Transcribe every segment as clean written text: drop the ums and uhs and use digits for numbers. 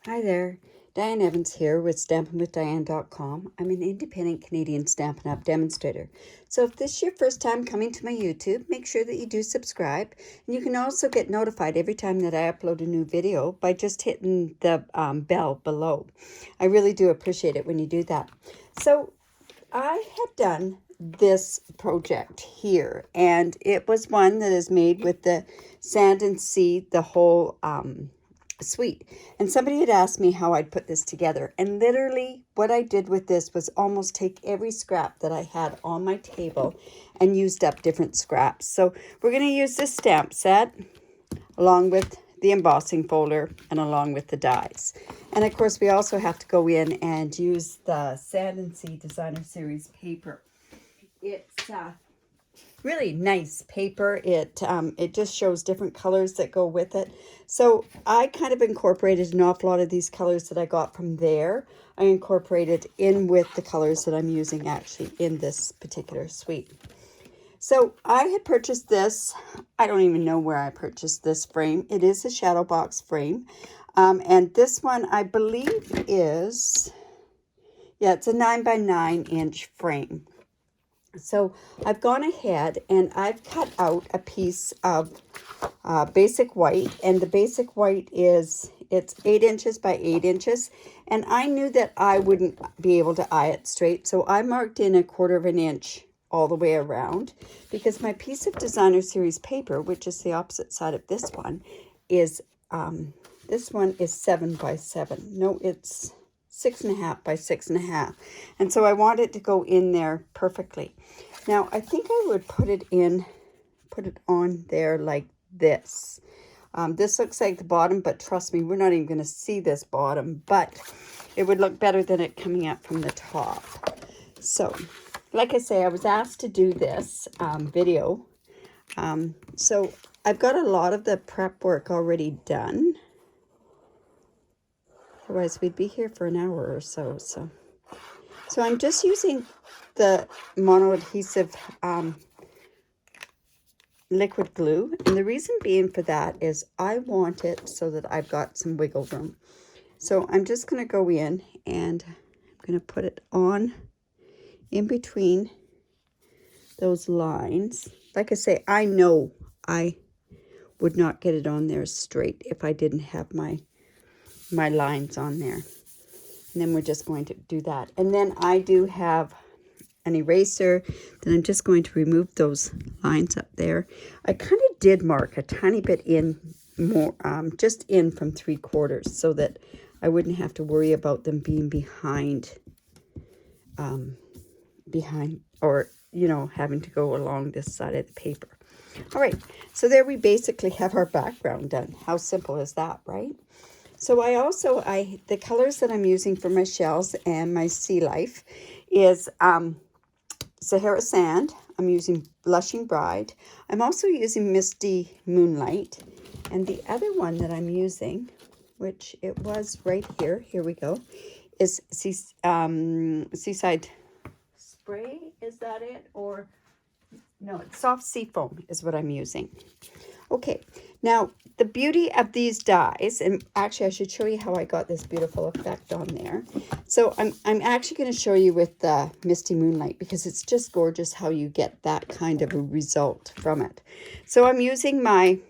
Hi there, Diane Evans here with StampinWithDiane.com. I'm an independent Canadian Stampin' Up Demonstrator. So if this is your first time coming to my YouTube, make sure that you do subscribe. And you can also get notified every time that I upload a new video by just hitting the bell below. I really do appreciate it when you do that. So I had done this project here, and it was one that is made with the sand and seed, the whole suite. And somebody had asked me how I'd put this together, and literally what I did with this was almost take every scrap that I had on my table and used up different scraps. So we're going to use this stamp set along with the embossing folder and along with the dies. And of course we also have to go in and use the Sand and Sea Designer Series paper. It's really nice paper. It just shows different colors that go with it. So I kind of incorporated an awful lot of these colors that I got from there. I incorporated in with the colors that I'm using actually in this particular suite. So I had purchased this. I don't even know where I purchased this frame. It is a shadow box frame. And this one I believe is, yeah, it's a 9 by 9 inch frame. So I've gone ahead and I've cut out a piece of basic white, and the basic white it's 8 inches by 8 inches, and I knew that I wouldn't be able to eye it straight, so I marked in 1/4 of an inch all the way around, because my piece of Designer Series paper, which is the opposite side of this one, is 7 by 7. No, it's 6.5 by 6.5, and so I want it to go in there perfectly. Now I think I would put it on there like this. This looks like the bottom, but trust me, we're not even going to see this bottom, but it would look better than it coming up from the top. So like I say, I was asked to do this video, so I've got a lot of the prep work already done. Otherwise, we'd be here for an hour or so. So I'm just using the mono adhesive liquid glue. And the reason being for that is I want it so that I've got some wiggle room. So I'm just going to go in and I'm going to put it on in between those lines. Like I say, I know I would not get it on there straight if I didn't have my lines on there. And then we're just going to do that. And then I do have an eraser. Then I'm just going to remove those lines up there. I kind of did mark a tiny bit in more, just in from 3/4, so that I wouldn't have to worry about them being behind, or, having to go along this side of the paper. All right, so there we basically have our background done. How simple is that, right? So the colors that I'm using for my shells and my sea life is Sahara Sand. I'm using Blushing Bride. I'm also using Misty Moonlight. And the other one that I'm using, which it was right here, here we go, is Seaside Spray. Is that it? Or no, it's Soft Sea Foam is what I'm using. Okay, now the beauty of these dies, and actually I should show you how I got this beautiful effect on there. So I'm actually going to show you with the Misty Moonlight, because it's just gorgeous how you get that kind of a result from it. So I'm using my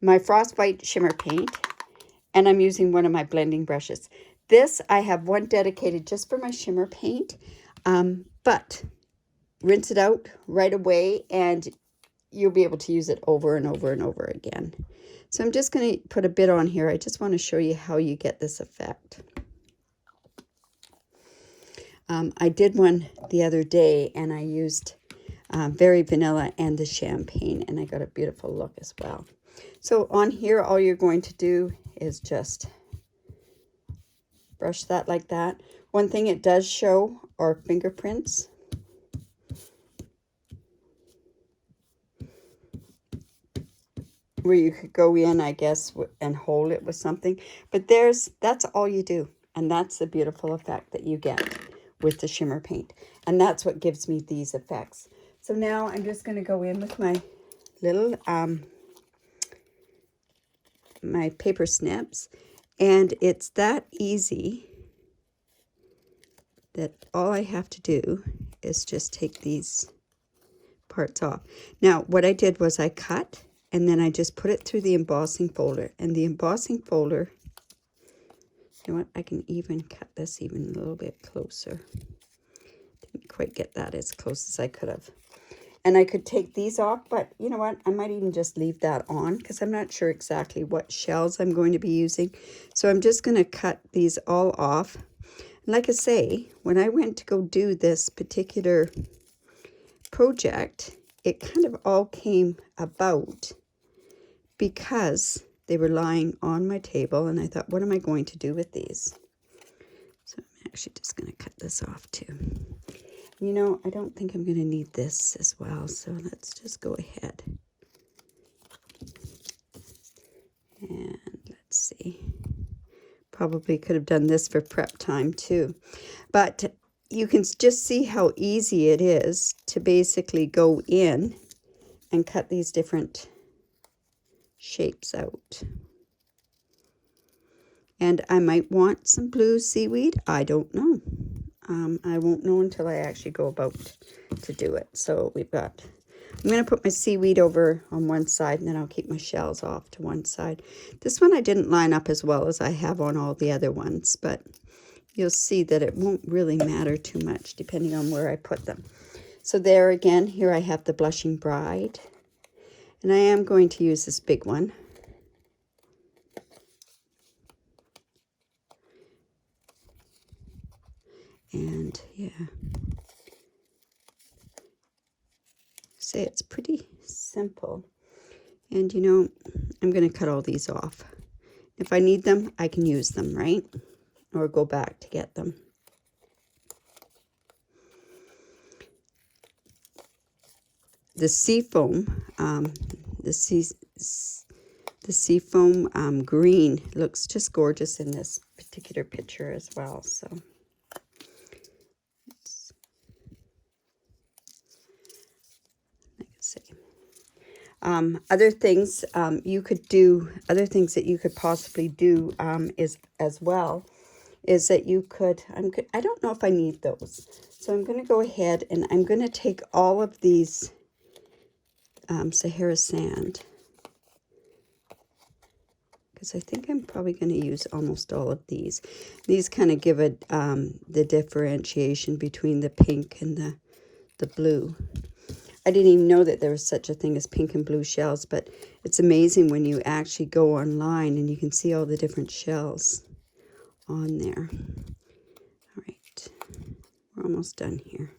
Frostbite shimmer paint, and I'm using one of my blending brushes. This, I have one dedicated just for my shimmer paint, but rinse it out right away and you'll be able to use it over and over and over again. So I'm just going to put a bit on here. I just want to show you how you get this effect. I did one the other day, and I used Very Vanilla and the Champagne, and I got a beautiful look as well. So on here, all you're going to do is just brush that like that. One thing it does show are fingerprints. Where you could go in, I guess, and hold it with something. But that's all you do. And that's the beautiful effect that you get with the shimmer paint. And that's what gives me these effects. So now I'm just going to go in with my little, my paper snips. And it's that easy that all I have to do is just take these parts off. Now, what I did was I cut, and then I just put it through the embossing folder. And the embossing folder, you know what, I can even cut this even a little bit closer. Didn't quite get that as close as I could have. And I could take these off, but you know what, I might even just leave that on because I'm not sure exactly what shells I'm going to be using. So I'm just going to cut these all off. Like I say, when I went to go do this particular project, it kind of all came about because they were lying on my table, and I thought, what am I going to do with these? So I'm actually just going to cut this off too. You know, I don't think I'm going to need this as well, so let's just go ahead. And let's see. Probably could have done this for prep time too. But you can just see how easy it is to basically go in and cut these different shapes out. And I might want some blue seaweed. I don't know. I won't know until I actually go about to do it. So we've got, I'm going to put my seaweed over on one side, and then I'll keep my shells off to one side. This one I didn't line up as well as I have on all the other ones, but you'll see that it won't really matter too much depending on where I put them. So there again, here I have the Blushing Bride. And I am going to use this big one. And yeah, say it's pretty simple. And you know, I'm going to cut all these off. If I need them, I can use them, right? Or go back to get them. The seafoam, the seafoam green looks just gorgeous in this particular picture as well. So let's see. Other things you could do, other things that you could possibly do is as well, is that you could, I don't know if I need those. So I'm going to go ahead and I'm going to take all of these Sahara sand, because I think I'm probably going to use almost all of these. These kind of give it the differentiation between the pink and the blue. I didn't even know that there was such a thing as pink and blue shells, but it's amazing when you actually go online and you can see all the different shells on there. All right, we're almost done here.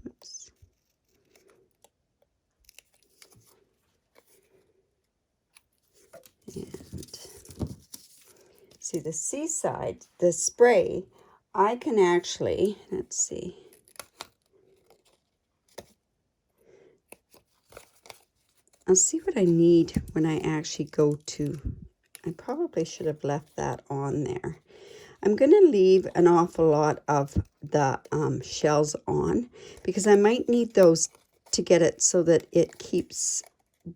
Oops. And see the seaside, the spray, I can actually, let's see. I'll see what I need when I actually go to, I probably should have left that on there. I'm going to leave an awful lot of the shells on because I might need those to get it so that it keeps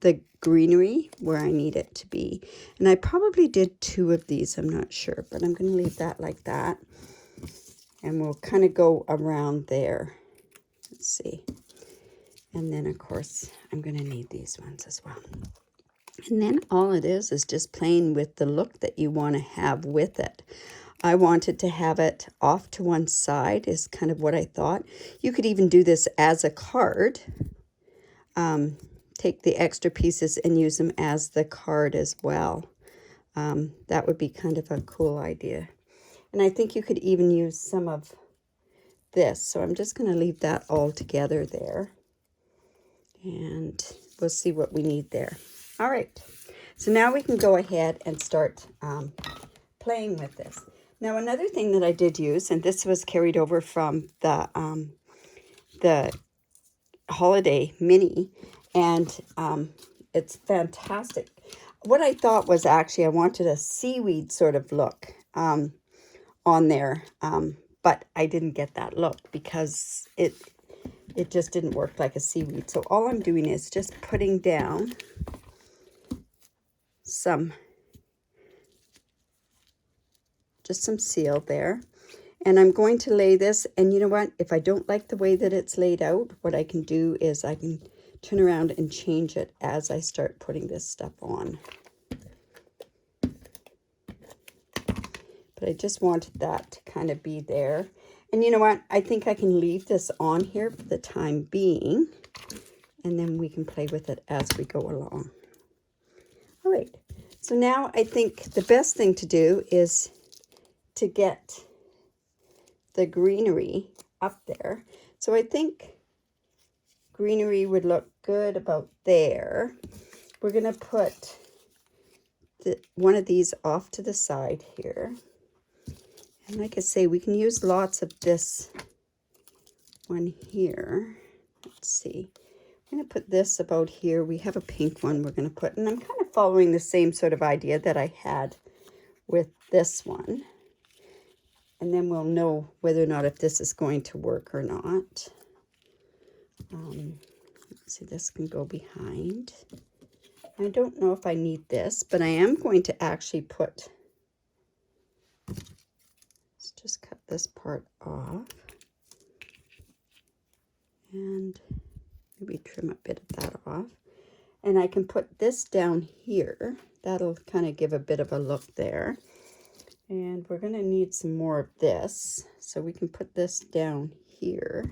the greenery where I need it to be. And I probably did 2 of these, I'm not sure, but I'm going to leave that like that. And we'll kind of go around there. Let's see. And then, of course, I'm going to need these ones as well. And then all it is just playing with the look that you want to have with it. I wanted to have it off to one side is kind of what I thought. You could even do this as a card. Take the extra pieces and use them as the card as well. That would be kind of a cool idea. And I think you could even use some of this. So I'm just going to leave that all together there. And we'll see what we need there. All right. So now we can go ahead and start playing with this. Now, another thing that I did use, and this was carried over from the holiday mini, and it's fantastic. What I thought was actually I wanted a seaweed sort of look on there, but I didn't get that look because it just didn't work like a seaweed. So all I'm doing is just putting down some seal there. And I'm going to lay this, and you know what? If I don't like the way that it's laid out, what I can do is I can turn around and change it as I start putting this stuff on. But I just wanted that to kind of be there. And you know what? I think I can leave this on here for the time being, and then we can play with it as we go along. All right. So now I think the best thing to do is to get the greenery up there. So I think greenery would look good about there. We're going to put one of these off to the side here. And like I say, we can use lots of this one here. Let's see. I'm going to put this about here. We have a pink one we're going to put. And I'm kind of following the same sort of idea that I had with this one. And then we'll know whether or not if this is going to work or not. Let's see, this can go behind. I don't know if I need this, but I am going to actually put, let's just cut this part off. And maybe trim a bit of that off. And I can put this down here. That'll kind of give a bit of a look there. And we're going to need some more of this. So we can put this down here.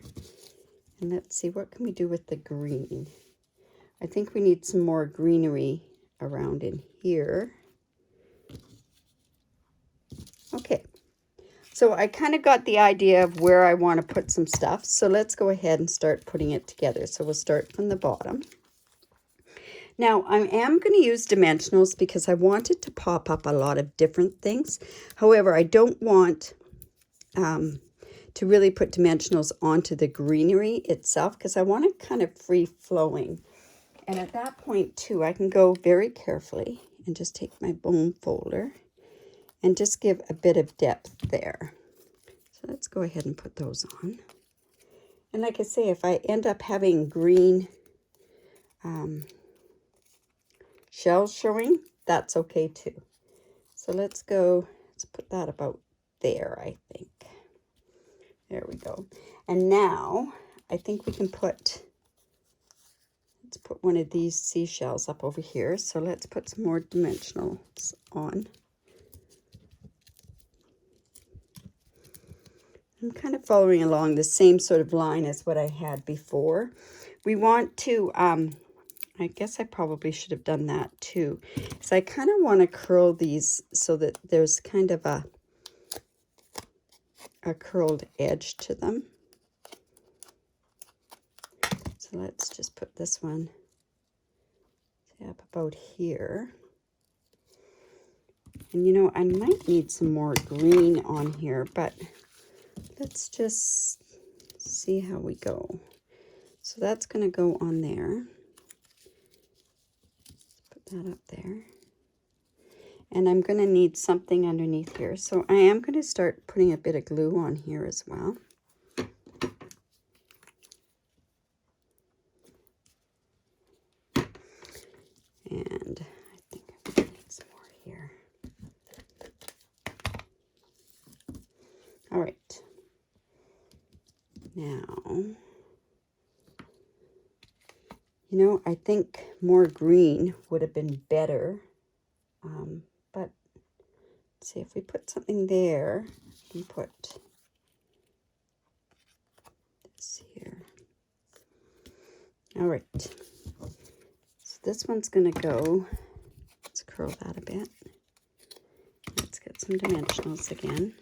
And let's see, what can we do with the green? I think we need some more greenery around in here. Okay. So I kind of got the idea of where I want to put some stuff. So let's go ahead and start putting it together. So we'll start from the bottom. Now, I am going to use dimensionals because I wanted to pop up a lot of different things. However, I don't want to really put dimensionals onto the greenery itself because I want it kind of free-flowing. And at that point, too, I can go very carefully and just take my bone folder and just give a bit of depth there. So let's go ahead and put those on. And like I say, if I end up having green shells showing, that's okay too. So let's put that about there, I think. There we go. And now I think we can let's put one of these seashells up over here. So let's put some more dimensionals on. I'm kind of following along the same sort of line as what I had before. We want to, I guess I probably should have done that too, because I kind of want to curl these so that there's kind of a curled edge to them. So let's just put this one up about here. And you know, I might need some more green on here, but let's just see how we go. So that's going to go on there. Put that up there. And I'm going to need something underneath here. So I am going to start putting a bit of glue on here as well. And I think I'm going to need some more here. All right. Now, you know, I think more green would have been better. But let's see, if we put something there, we put this here. All right. So this one's going to go, let's curl that a bit. Let's get some dimensionals again.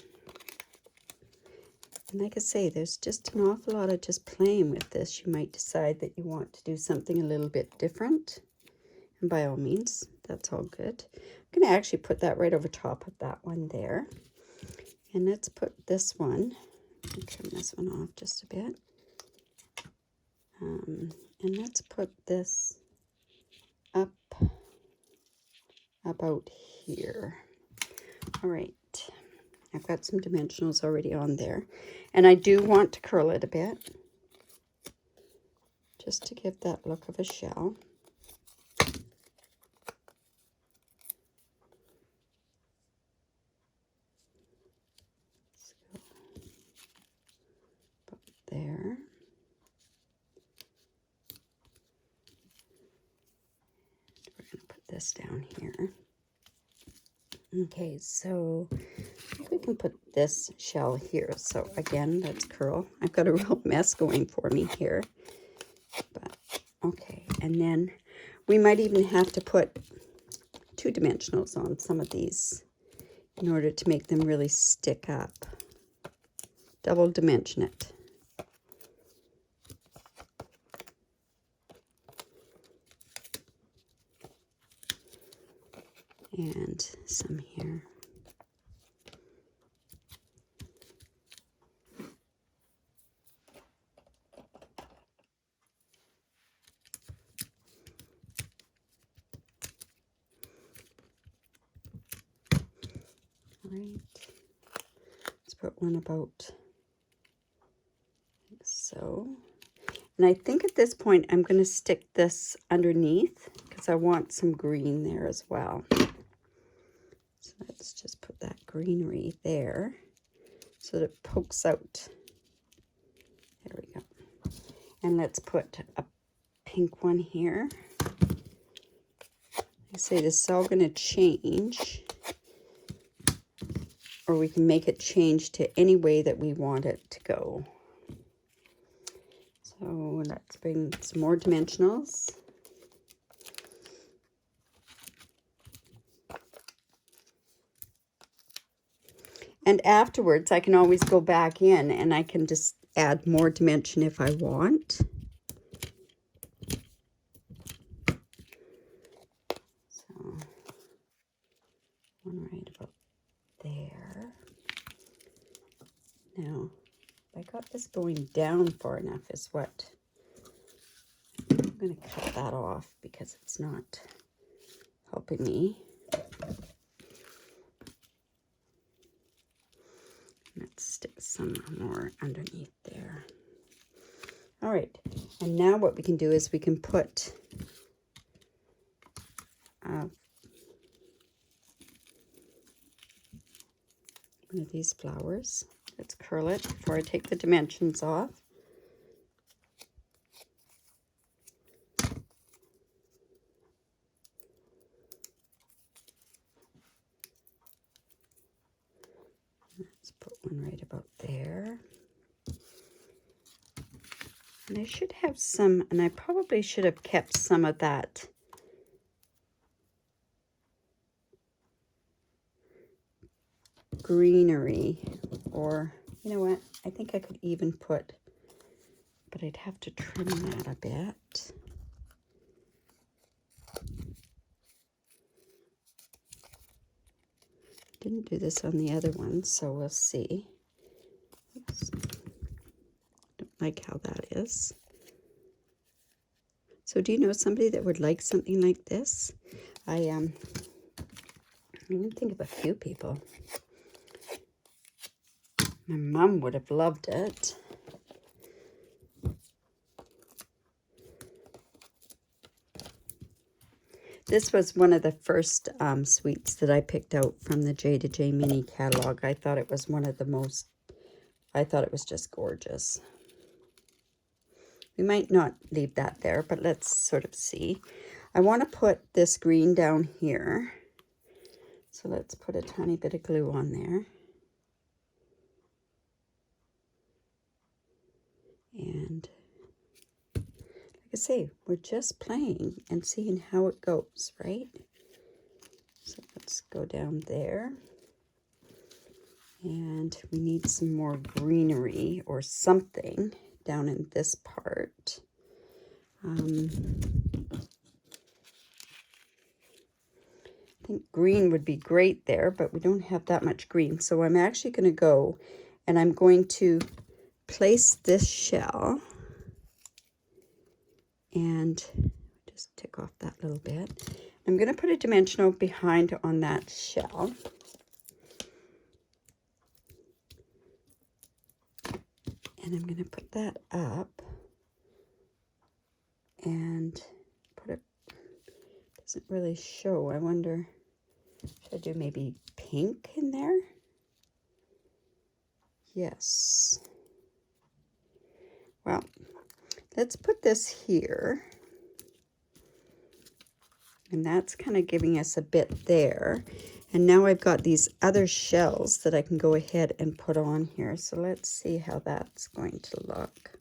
And like I say, there's just an awful lot of just playing with this. You might decide that you want to do something a little bit different. And by all means, that's all good. I'm going to actually put that right over top of that one there. And let's put this one, trim this one off just a bit. And let's put this up about here. All right. I've got some dimensionals already on there. And I do want to curl it a bit, just to give that look of a shell. this down here. Okay, so I think we can put this shell here. So again, let's curl. I've got a real mess going for me here. But okay, and then we might even have to put 2 dimensionals on some of these in order to make them really stick up. Double dimension it. And some here. Right. Let's put one about like so. And I think at this point I'm going to stick this underneath because I want some green there as well. So let's just put that greenery there so that it pokes out. There we go. And let's put a pink one here. I say this is all going to change, or we can make it change to any way that we want it to go. So let's bring some more dimensionals. And afterwards, I can always go back in and I can just add more dimension if I want. So, one right about there. Now, I got this going down far enough is what I'm going to cut that off because it's not helping me. Let's stick some more underneath there. All right, and now what we can do is we can put one of these flowers. Let's curl it before I take the dimensions off. Let's put one right about there. And I should have some, and I probably should have kept some of that greenery, or you know what, I think I could even put, but I'd have to trim that a bit. Didn't do this on the other one, so we'll see. Oops. Don't like how that is. So do you know somebody that would like something like this? I can think of a few people. My mom would have loved it. This was one of the first sweets that I picked out from the J to J mini catalog. I thought it was one of the most, I thought it was just gorgeous. We might not leave that there, but let's sort of see. I want to put this green down here. So let's put a tiny bit of glue on there. And like I say, we're just playing and seeing how it goes, right? So let's go down there. And we need some more greenery or something down in this part. I think green would be great there, but we don't have that much green. So I'm actually going to go and I'm going to place this shell and just tick off that little bit. I'm going to put a dimensional behind on that shell. And I'm going to put that up and put it, doesn't really show. I wonder, should I do maybe pink in there? Yes. Well, let's put this here. And that's kind of giving us a bit there. And now I've got these other shells that I can go ahead and put on here. So let's see how that's going to look.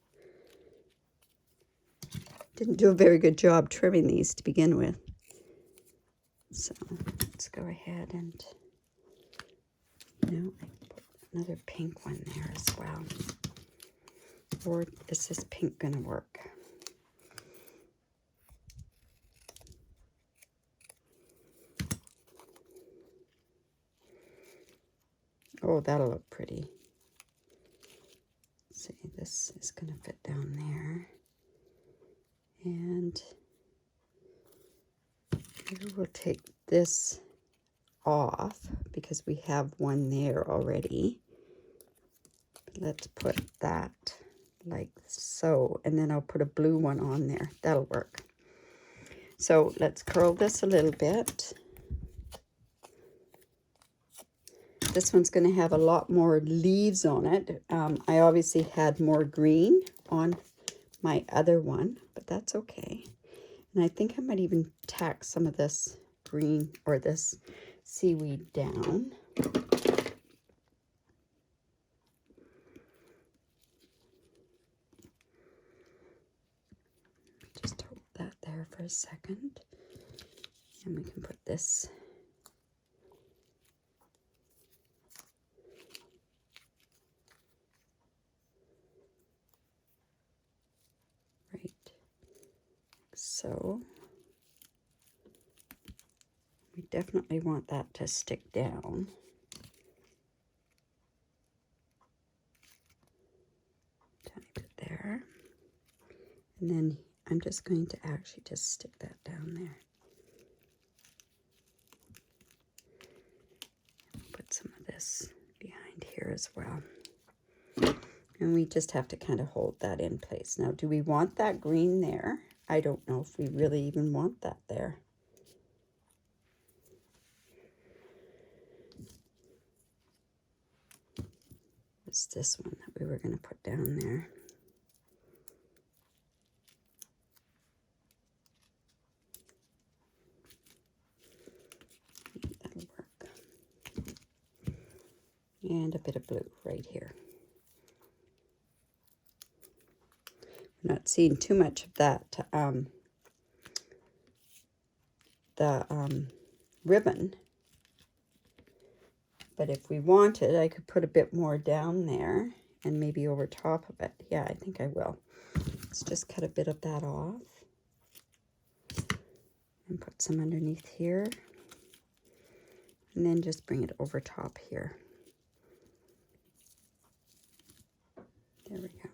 Didn't do a very good job trimming these to begin with. So let's go ahead and, no, put another pink one there as well. Or is this pink going to work? Oh, that'll look pretty. Let's see, this is going to fit down there. And maybe we'll take this off because we have one there already. Let's put that like so, and then I'll put a blue one on there. That'll work. So let's curl this a little bit. This one's going to have a lot more leaves on it. I obviously had more green on my other one, but that's okay. And I think I might even tack some of this green or this seaweed down. Just hold that there for a second. And we can put this right. So we definitely want that to stick down. Tiny bit there. And then I'm just going to actually just stick that down there. Put some of this behind here as well. And we just have to kind of hold that in place. Now, do we want that green there? I don't know if we really even want that there. It's this one that we were going to put down there. That'll work. And a bit of blue right here. I'm not seeing too much of that ribbon, but if we wanted, I could put a bit more down there and maybe over top of it. Yeah, I think I will. Let's just cut a bit of that off and put some underneath here, and then just bring it over top here. There we go.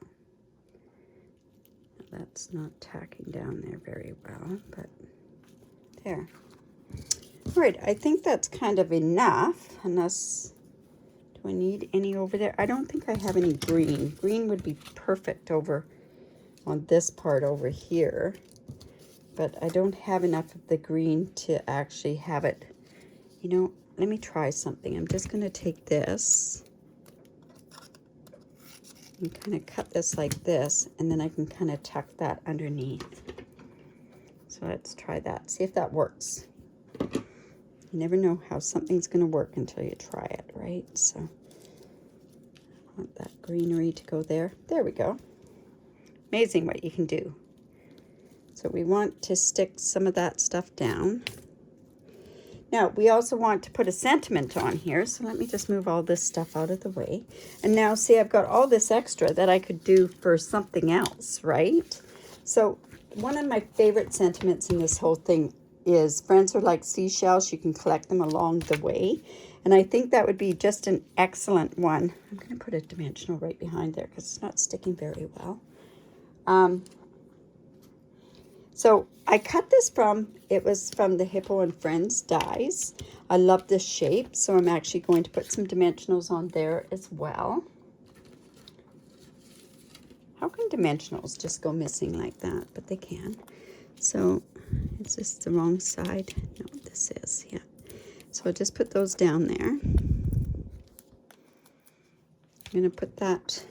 That's not tacking down there very well, but there. All right, I think that's kind of enough, unless, do I need any over there? I don't think I have any green. Green would be perfect over on this part over here, but I don't have enough of the green to actually have it. You know, let me try something. I'm just going to take this and kind of cut this like this, and then I can kind of tuck that underneath. So let's try that, see if that works. You never know how something's going to work until you try it, right? So I want that greenery to go there. There we go. Amazing what you can do. So we want to stick some of that stuff down. Now, we also want to put a sentiment on here, so let me just move all this stuff out of the way. And now, see, I've got all this extra that I could do for something else, right? So one of my favorite sentiments in this whole thing is friends are like seashells. You can collect them along the way. And I think that would be just an excellent one. I'm going to put a dimensional right behind there because it's not sticking very well. So I cut this it was from the Hippo and Friends dies. I love this shape, so I'm actually going to put some dimensionals on there as well. How can dimensionals just go missing like that? But they can. So is this the wrong side? No, this is, yeah. So I'll just put those down there. I'm going to put that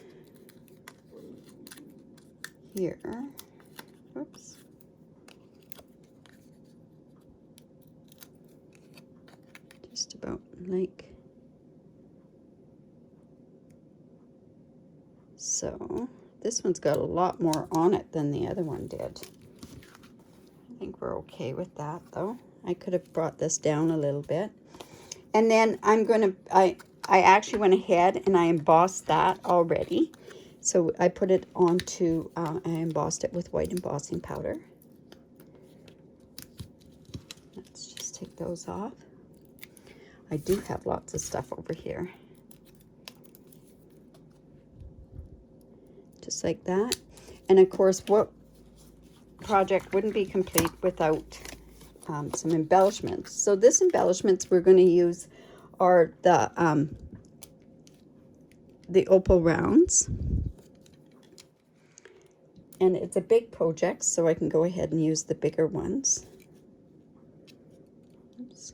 here. Whoops. just about like so. This one's got a lot more on it than the other one did. I think we're okay with that though. I could have brought this down a little bit. And then I'm going to, I actually went ahead and I embossed that already. So I put it onto, I embossed it with white embossing powder. Let's just take those off. I do have lots of stuff over here. Just like that. And of course, what project wouldn't be complete without some embellishments. So this embellishments we're going to use are the opal rounds. And it's a big project, so I can go ahead and use the bigger ones. Oops.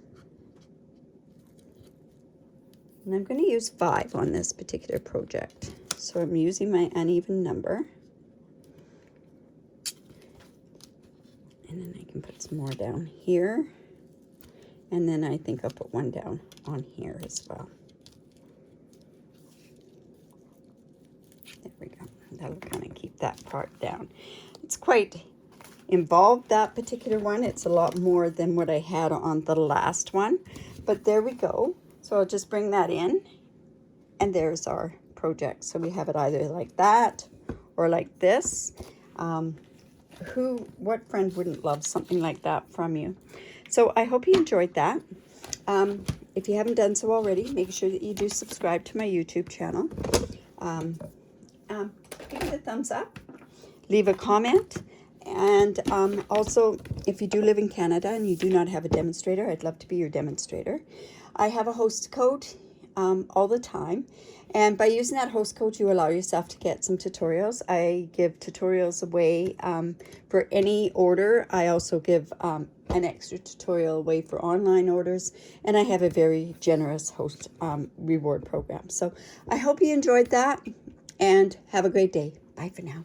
And I'm going to use 5 on this particular project. So I'm using my uneven number. And then I can put some more down here. And then I think I'll put one down on here as well. There we go. That'll kind of keep that part down. It's quite involved, that particular one. It's a lot more than what I had on the last one. But there we go. So I'll just bring that in. And there's our project. So we have it either like that or like this. What friend wouldn't love something like that from you? So I hope you enjoyed that. If you haven't done so already, make sure that you do subscribe to my YouTube channel. Give it a thumbs up, leave a comment, and also if you do live in Canada and you do not have a demonstrator, I'd love to be your demonstrator. I have a host code all the time, and by using that host code you allow yourself to get some tutorials. I give tutorials away for any order. I also give an extra tutorial away for online orders, and I have a very generous host reward program. So I hope you enjoyed that, and have a great day. Bye for now.